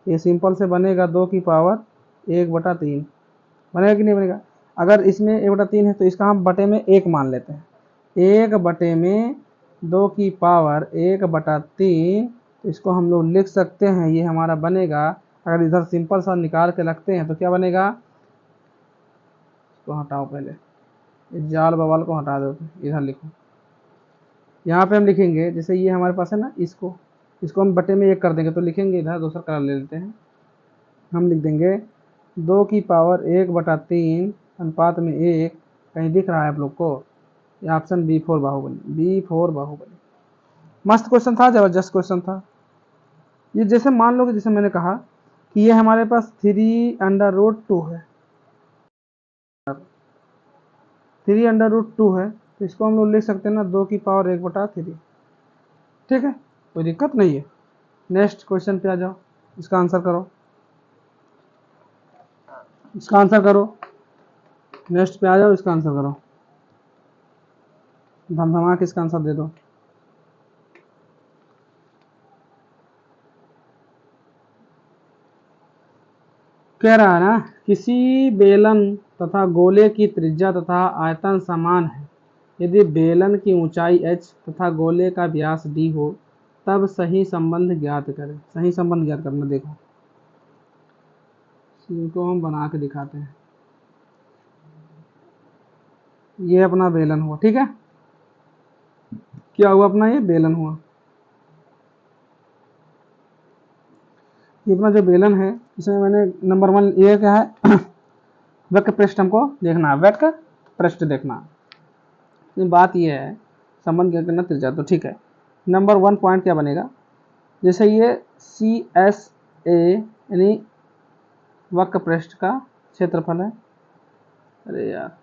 ये सिंपल से बनेगा 2 की पावर 1/3, बनेगा कि नहीं बनेगा। अगर इसमें 1/3 है तो इसका हम बटे में 1 मान लेते हैं, 1 बटे में 2 की पावर 1/3, तो इसको हम लोग लिख सकते हैं, ये हमारा बनेगा, अगर इधर सिंपल सा निकाल के रखते हैं तो क्या बनेगा, इसको हटाओ पहले, इस जाल बवाल को हटा दो, इधर लिखो, यहाँ पे हम लिखेंगे, जैसे ये हमारे पास है ना, इसको हम बटे में 1 कर देंगे, तो लिखेंगे इधर दूसरा कलर ले लेते हैं, हम लिख देंगे 2 की पावर 1/3 अनुपात में 1, कहीं दिख रहा है आप लोग को, ये ऑप्शन B4 बाहुबली। मस्त क्वेश्चन था, जबरदस्त क्वेश्चन था ये। जैसे मान लो कि जैसे मैंने कहा कि ये हमारे पास 3/√2 है, 3/√2 है, तो इसको हम लोग लिख सकते हैं ना 2 की पावर 1/3, ठीक है, कोई दिक्कत नहीं है। नेक्स्ट क्वेश्चन पे आ जाओ, इसका आंसर करो, इसका आंसर करो, नेक्स्ट पे आ जाओ, इसका आंसर करो, धमधमा के इसका आंसर दे दो। कह रहा है ना, किसी बेलन तथा गोले की त्रिज्या तथा आयतन समान है, यदि बेलन की ऊंचाई h तथा गोले का व्यास d हो, तब सही संबंध ज्ञात करें। सही संबंध ज्ञात करना, देखो इनको हम बना के दिखाते हैं। ये अपना बेलन हुआ, ठीक है, क्या हुआ अपना, ये बेलन हुआ। ये अपना जो बेलन है, इसमें मैंने नंबर 1 ये क्या है वक्र पृष्ठ हमको देखना है, वक्र पृष्ठ देखना। बात ये है संबंध क्या करना, त्रिज्या, तो ठीक है। नंबर 1 पॉइंट क्या बनेगा, जैसे ये सी एस ए यानी वक्र पृष्ठ का क्षेत्रफल है। अरे यार,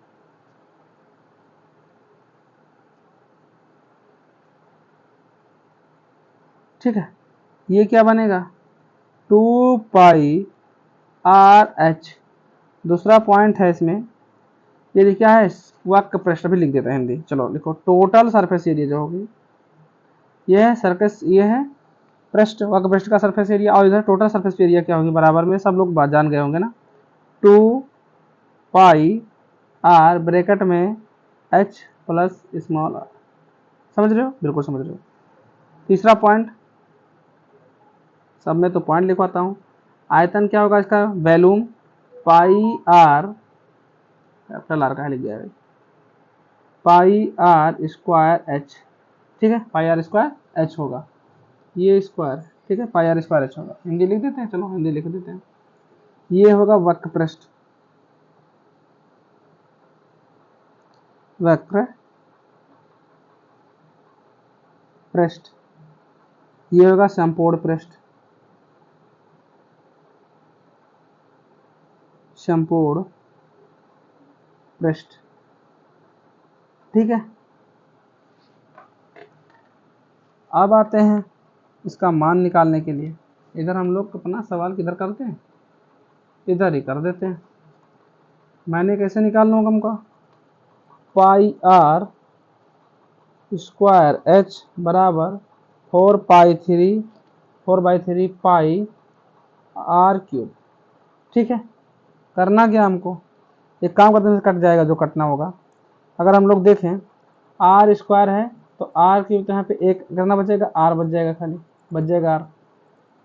ठीक है, ये क्या बनेगा 2 पाई आर एच। दूसरा पॉइंट है इसमें, ये क्या है, वक्र पृष्ठ भी लिख देते हैं हिंदी, चलो लिखो, टोटल सरफेस एरिया जो होगी, ये है सर्कस, ये है पृष्ठ, वक्र पृष्ठ का सरफेस एरिया, और इधर टोटल सरफेस एरिया क्या होगी, बराबर में सब लोग बात जान गए होंगे ना, 2 पाई आर ब्रैकेट में एच प्लस स्मॉल आर। समझ रहे हो, बिल्कुल समझ रहे हो। तीसरा पॉइंट, सब में तो पॉइंट लिखवाता हूँ, आयतन क्या होगा इसका, volume pi R, capital R का लिख गया है, पाई आर स्क्वायर एच, ठीक है, पाई आर स्क्वायर एच होगा, ये स्क्वायर, ठीक है, पाई आर स्क्वायर एच होगा। हिंदी लिख देते हैं, चलो हिंदी लिख देते हैं, ये होगा वक्र पृष्ठ, वक्र पृष्ठ, ये होगा संपूर्ण पृष्ठ, संपूर्ण पृष्ठ, ठीक है। अब आते हैं इसका मान निकालने के लिए। इधर हम लोग अपना सवाल किधर करते हैं, इधर ही कर देते हैं। मैंने कैसे निकालना होगा हमको, पाई आर स्क्वायर एच बराबर 4/3 पाई आर क्यूब, ठीक है। करना क्या हमको, एक काम करते हैं, कट जाएगा जो कटना होगा। अगर हम लोग देखें आर स्क्वायर है तो आर क्यूब, तो यहाँ पे एक करना बचेगा, आर बच जाएगा, खाली बच जाएगा आर।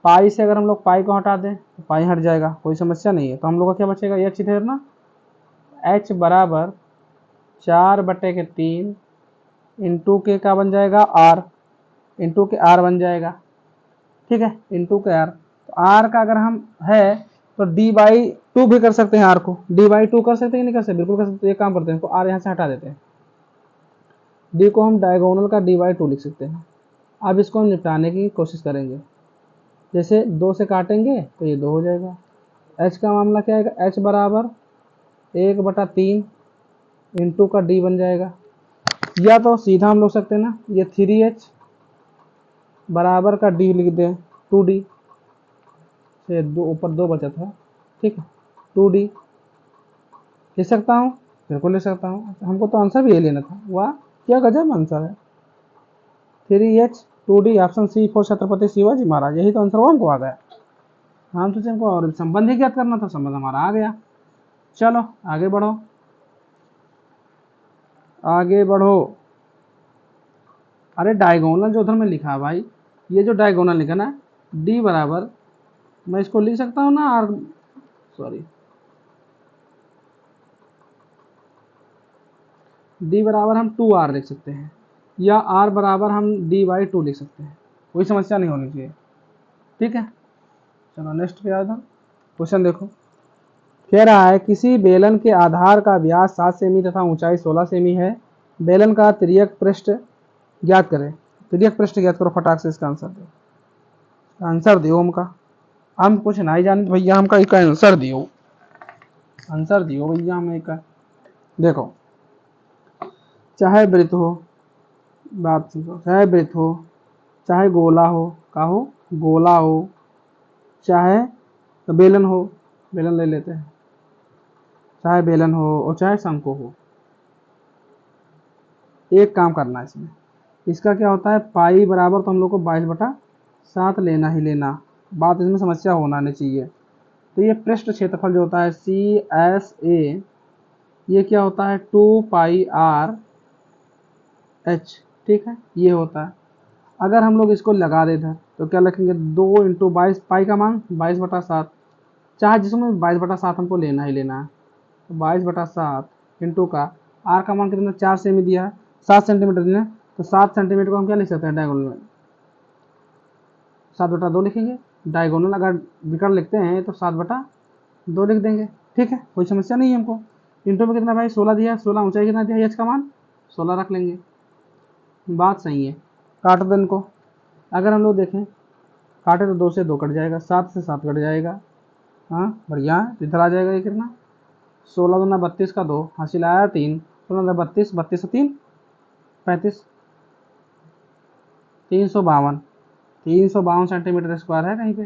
पाई से अगर हम लोग पाई को हटा दें तो पाई हट जाएगा, कोई समस्या नहीं है। तो हम लोग का क्या बचेगा, ये अच्छी ना, एच बराबर 4/3 इंटू के क्या बन जाएगा, आर, इंटू के आर बन जाएगा, ठीक है, इंटू के आर। तो आर का अगर हम है तो d/2 भी कर सकते हैं, आर को d/2 कर सकते हैं, नहीं कर सकते, बिल्कुल कर सकते हैं। एक काम करते हैं, आर यहाँ से हटा देते हैं, d को हम डायगोनल का d/2 लिख सकते हैं। अब इसको हम निपटाने की कोशिश करेंगे, जैसे 2 से काटेंगे तो ये 2 हो जाएगा। h का मामला क्या आएगा, h बराबर 1/3 इंटू का d बन जाएगा, या तो सीधा हम लोग सकते हैं ना, ये 3h बराबर का d लिख दें, 2d से, दो ऊपर 2 बचा था, ठीक है, 2d लिख सकता हूँ, बिल्कुल लिख सकता हूँ। हमको तो आंसर भी ये लेना था, वाह क्या गजब आंसर है, 3h 2d, option C for Chhatrapati Shivaji Maharaj, यही तो आंसर वो हमको आ गया। हम सोचे हमको और संबंध ही ज्ञात करना था, संबंध हमारा आ गया। चलो आगे बढ़ो, आगे बढ़ो। अरे डायगोनल जो उधर में लिखा है भाई, ये जो डायगोनल लिखा ना, d बराबर, मैं इसको लिख सकता हूँ ना, आर, सॉरी, d बराबर हम 2r लिख सकते हैं, या r बराबर हम d/2 लिख सकते हैं, कोई समस्या नहीं होनी चाहिए, ठीक है। चलो नेक्स्ट पे आता, क्वेश्चन देखो। कह रहा है किसी बेलन के आधार का व्यास 7 सेमी तथा ऊंचाई 16 सेमी है, बेलन का तिर्यक पृष्ठ ज्ञात करें। तिर्यक पृष्ठ ज्ञात करो, फटाक से इसका आंसर दो, आंसर दियो हमका, हम कुछ नहीं जानते भैया, हमका एक आंसर दियो, आंसर दियो भैया हमें एक। देखो, चाहे वृत्त हो, बात सुनो, चाहे वृत्त हो, चाहे गोला हो, का हो, गोला हो, चाहे तो बेलन हो, बेलन ले लेते हैं, चाहे बेलन हो और चाहे शंकु हो, एक काम करना है इसमें, इसका क्या होता है, पाई बराबर तो हम लोग को 22/7 लेना ही लेना, बात इसमें समस्या होना नहीं चाहिए। तो ये पृष्ठ क्षेत्रफल जो होता है CSA, ये क्या होता है 2πr/h, ठीक है, ये होता है। अगर हम लोग इसको लगा देते तो क्या लिखेंगे 2 इंटू 22, पाई का मान 22/7, चाहे जिसमें 22/7 हमको लेना ही लेना है, तो 22/7 इंटू का आर का मान कितना 4 सेमी दिया है, 7 सेंटीमीटर दिया है, तो 7 सेंटीमीटर को हम क्या लिख सकते हैं डायगोनल में 7/2 लिखेंगे। डायगोनल अगर विकर्ण लिखते हैं तो 7/2 लिख देंगे, ठीक है, कोई समस्या नहीं है हमको। इंटू में कितना भाई 16 दिया, 16 ऊंचाई कितना दिया, एच का मान 16 रख लेंगे, बात सही है। काट दो इनको, अगर हम लोग देखें काटे तो 2 से 2 कट जाएगा, 7 से 7 कट जाएगा, हाँ बढ़िया है। इधर आ जाएगा ये कितना 16 दूना 32 का 2 हासिल आया 3, 16 32, 32 से 3 35, 352, 352 सेंटीमीटर स्क्वायर है कहीं पे,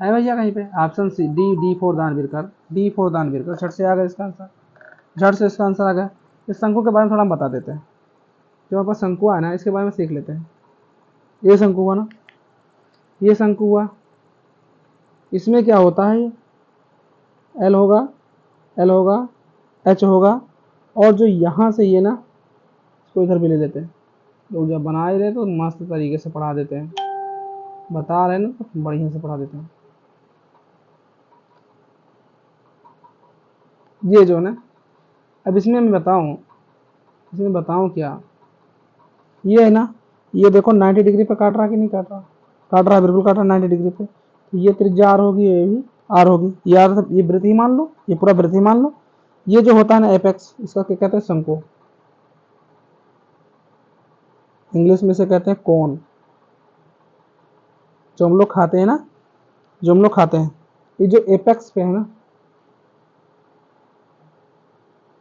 है भैया कहीं पे। ऑप्शन सी, डी फोर दानवीरकर, डी फोर दानवीरकर, झट से आ गया इसका आंसर, झट से इसका आंसर आ गया। इस शंकु के बारे में थोड़ा हम बता देते हैं, जो हमारे पास शंकु है ना इसके बारे में सीख लेते हैं। ये शंकु हुआ ना, ये शंकु हुआ, इसमें क्या होता है, एल होगा, एल होगा, एच होगा, और जो यहाँ से ये ना इसको इधर भी ले लेते हैं। लोग जब बना ही रहे तो मस्त तरीके से पढ़ा देते हैं, बता रहे हैं ना तो बढ़िया से पढ़ा देते हैं। ये जो ना, अब इसमें मैं बताऊं, इसमें बताऊं क्या, ये है ना, ये देखो 90 डिग्री पे काट रहा कि नहीं काट रहा, काट रहा है, बिल्कुल काट रहा 90 डिग्री पे। तो ये त्रिज्या आर होगी, ये भी आर होगी, ये आर, ये वृत्ति मान लो, ये पूरा वृत्ति मान लो। ये जो होता है ना एपेक्स, इसका क्या कहते हैं शंकु, इंग्लिश में से कहते हैं कोन। जो हम लोग खाते हैं ना, जो हम लोग खाते हैं, ये जो एपेक्स पे है ना,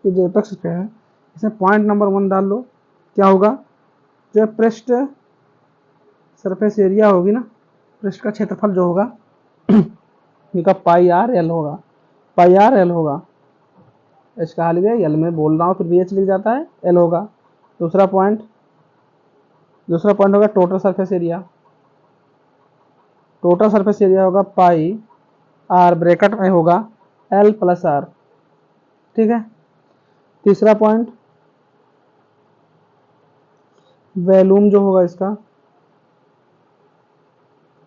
ये जो एपेक्स पे है, इसमें पॉइंट नंबर 1 डाल लो, क्या होगा, जो पृष्ठ सरफेस एरिया होगी ना, पृष्ठ का क्षेत्रफल जो होगा इनका पाई आर एल होगा, पाई आर एल होगा। एच कहा लिया, एल में बोल रहा हूँ फिर भी एच लिख जाता है, एल होगा। दूसरा पॉइंट होगा total surface area, total surface area होगा पाई आर, ब्रैकेट में होगा एल प्लस आर, ठीक है। तीसरा पॉइंट वॉल्यूम जो होगा इसका,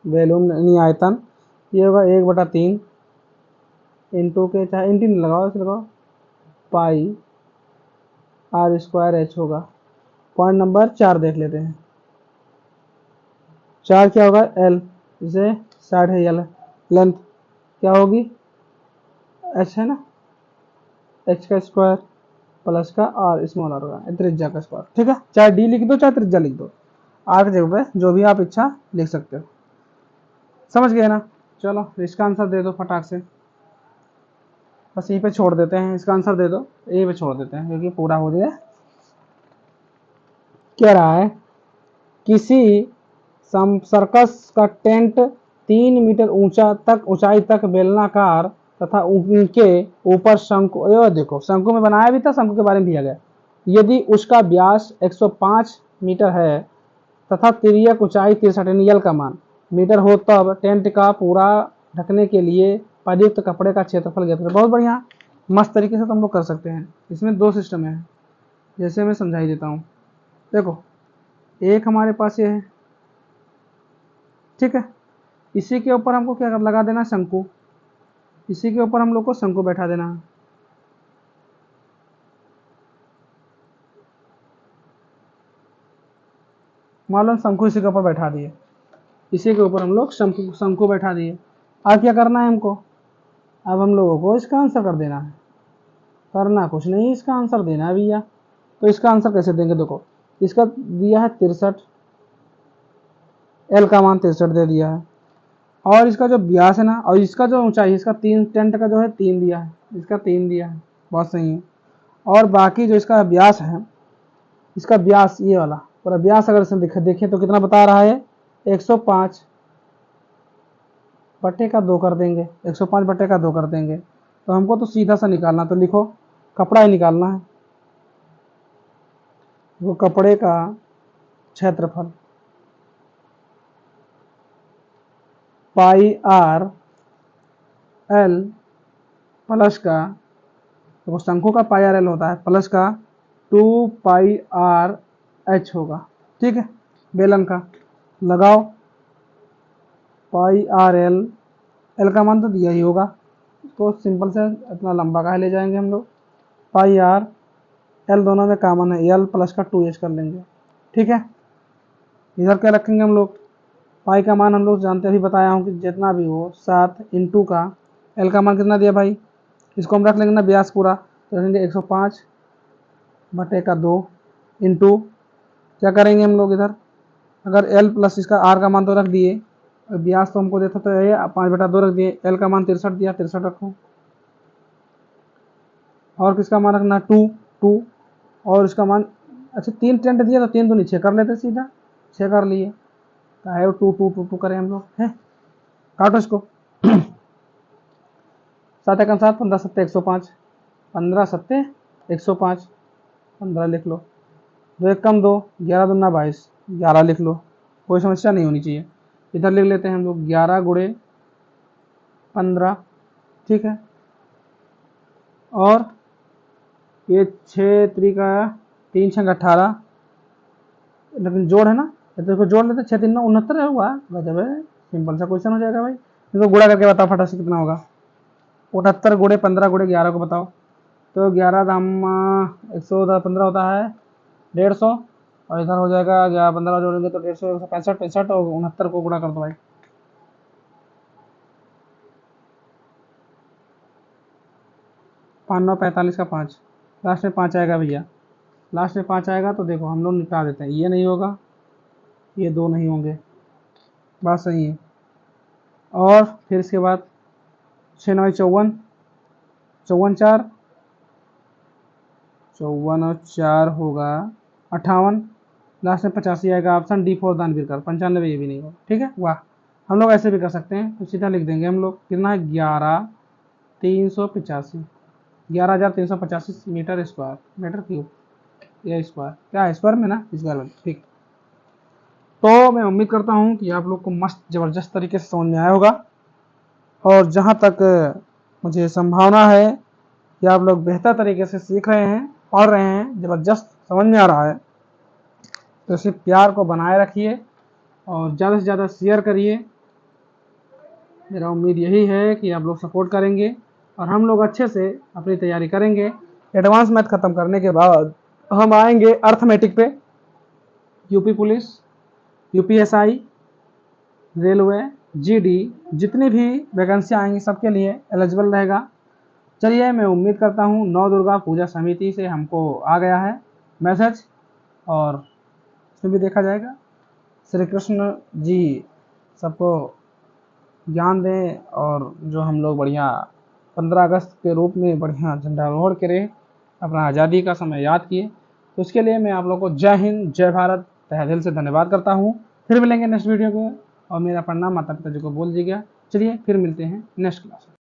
वॉल्यूम यानी आयतन, ये होगा 1/3 इंटू के, चाहे इंटू नहीं लगाओ, इसे लगाओ पाई आर स्क्वायर एच होगा। पॉइंट नंबर 4 देख लेते हैं, 4 क्या होगा एल, इसे साइड है एल, लेंथ क्या होगी एच है ना, एच का स्क्वायर प्लस का आर स्मॉल आर होगा, त्रिज्या का स्क्वायर, ठीक है। चाहे डी लिख दो चाहे त्रिज्या लिख दो, आर की जगह पे जो भी आप इच्छा लिख सकते हो, समझ गए ना। चलो इसका आंसर दे दो फटाक से, बस यहीं पे छोड़ देते हैं, इसका आंसर दे दो, यहीं पे छोड़ देते हैं क्योंकि पूरा हो गया। क्या रहा है, किसी सर्कस का टेंट 3 मीटर ऊंचाई तक बेलनाकार तथा उनके ऊपर शंकु, ये देखो शंकु में बनाया भी था, शंकु के बारे में दिया गया। यदि उसका व्यास 105 मीटर है तथा तिर्यक ऊंचाई 63, यल का मान मीटर हो, तब टेंट का पूरा ढकने के लिए प्रयुक्त कपड़े का क्षेत्रफल ज्ञात करें। बहुत बढ़िया, मस्त तरीके से तुम लोग कर सकते हैं। इसमें 2 सिस्टम है, जैसे मैं समझाई देता हूँ। देखो एक हमारे पास ये है, ठीक है, इसी के ऊपर हमको क्या लगा देना शंकु, इसी के ऊपर हम लोग को शंकु बैठा देना है। मान लो शंकु इसी के ऊपर बैठा दिए, इसी के ऊपर हम लोग शंकु बैठा दिए। अब क्या करना है हमको, अब हम लोगों को इसका आंसर कर देना है, करना कुछ नहीं, इसका आंसर देना है भैया। तो इसका आंसर कैसे देंगे, देखो इसका दिया है 63, एल का मान 63 दे दिया है, और इसका जो व्यास है ना, और इसका जो ऊंचाई, इसका 3 टेंट का जो है 3 दिया है, इसका 3 दिया है, बहुत सही है। और बाकी जो इसका व्यास है, इसका व्यास ये वाला पूरा व्यास अगर इसे देखें तो कितना बता रहा है, 105 बटे का 2 कर देंगे, 105 बटे का 2 कर देंगे। तो हमको तो सीधा सा निकालना, तो लिखो कपड़ा ही निकालना है, वो कपड़े का क्षेत्रफल पाई आर एल प्लस का, तो शंकु का पाई आर एल होता है प्लस का 2 पाई आर एच होगा। ठीक है, बेलन का लगाओ पाई आर एल, एल का मान तो दिया ही होगा, तो सिंपल से इतना लंबा का ले जाएंगे हम लोग, पाई आर एल दोनों में कॉमन है, एल प्लस का 2h कर लेंगे। ठीक है, इधर क्या रखेंगे हम लोग, पाई का मान हम लोग जानते अभी बताया हूँ कि जितना भी हो 7 इंटू का एल का मान कितना दिया भाई, इसको हम रख लेंगे ना ब्यास पूरा, तो रखेंगे 105 बटे का 2 इंटू क्या करेंगे हम लोग इधर, अगर एल प्लस इसका आर का मान तो रख दिए, ब्यास तो हमको देता तो ये 5/2 रख दिए, एल का मान 63 दिया, 63 रखो, और किसका मान रखना 2 और इसका मान, अच्छा 3 टेंट दिया तो 3 तो नीचे कर लेते सीधा, 6 कर लिए, है 2 2 2 2 करें हम लोग, है काटो इसको 7 1 7 15 7 105, 15 7 105, 15 लिख लो, 2 1 कम 2, 11 दूना 22, 11 लिख लो, कोई समस्या नहीं होनी चाहिए। इधर लिख लेते हैं हम लोग 11 गुणे 15, ठीक है, और ये 6 त्रिका 3 6 18, लेकिन जोड़ है ना, तो इसको जोड़ लेते, 6 3 9 69 हुआ, गजब है, सिंपल सा क्वेश्चन हो जाएगा भाई। इसको गुणा करके बताओ फटाफट से कितना होगा, 69 गुणे 15 गुणे 11 को बताओ, तो 11 दाम 115 होता है 150, और इधर हो जाएगा 15 जोड़ेंगे तो 150 165 65, और 69 को गुणा कर दो भाई, 5 9 45 का 5, लास्ट में 5 आएगा भैया, लास्ट में 5 आएगा तो देखो हम लोग निपटा देते हैं, ये नहीं होगा, ये 2 नहीं होंगे, बात सही है, और फिर इसके बाद 6 9 54, 54 4, 54 और 4 होगा 58, लास्ट में 85 आएगा, ऑप्शन डी फॉर दानवीर कर, 95 ये भी नहीं होगा। ठीक है, वाह, हम लोग ऐसे भी कर सकते हैं, तो सीधा लिख देंगे हम लोग, कितना है 11,385, 11,385 मीटर स्क्वायर, मीटर क्यूब या स्क्वायर, क्या स्क्वायर में ना, स्क्वायर में, ठीक। तो मैं उम्मीद करता हूँ कि आप लोग को मस्त ज़बरदस्त तरीके से समझ में आया होगा, और जहाँ तक मुझे संभावना है कि आप लोग बेहतर तरीके से सीख रहे हैं, पढ़ रहे हैं, ज़बरदस्त समझ में आ रहा है, तो इसी प्यार को बनाए रखिए और ज़्यादा से ज़्यादा शेयर करिए। मेरा उम्मीद यही है कि आप लोग सपोर्ट करेंगे और हम लोग अच्छे से अपनी तैयारी करेंगे। एडवांस मैथ ख़त्म करने के बाद हम आएंगे अर्थमेटिक पे, UP police, UPSI, railway, GD, जितनी भी वैकेंसी आएंगी सबके लिए एलिजिबल रहेगा। चलिए, मैं उम्मीद करता हूँ नौ दुर्गा पूजा समिति से हमको आ गया है मैसेज, और इसमें भी देखा जाएगा। श्री कृष्ण जी सबको ज्ञान दें, और जो हम लोग बढ़िया 15 अगस्त के रूप में बढ़िया झंडारोहण करें, अपना आज़ादी का समय याद किए, तो उसके लिए मैं आप लोग को जय हिंद जय भारत तहे दिल से धन्यवाद करता हूँ। फिर मिलेंगे नेक्स्ट वीडियो को, और मेरा प्रणाम माता पिता जी को बोल दीजिएगा। चलिए फिर मिलते हैं नेक्स्ट क्लास में।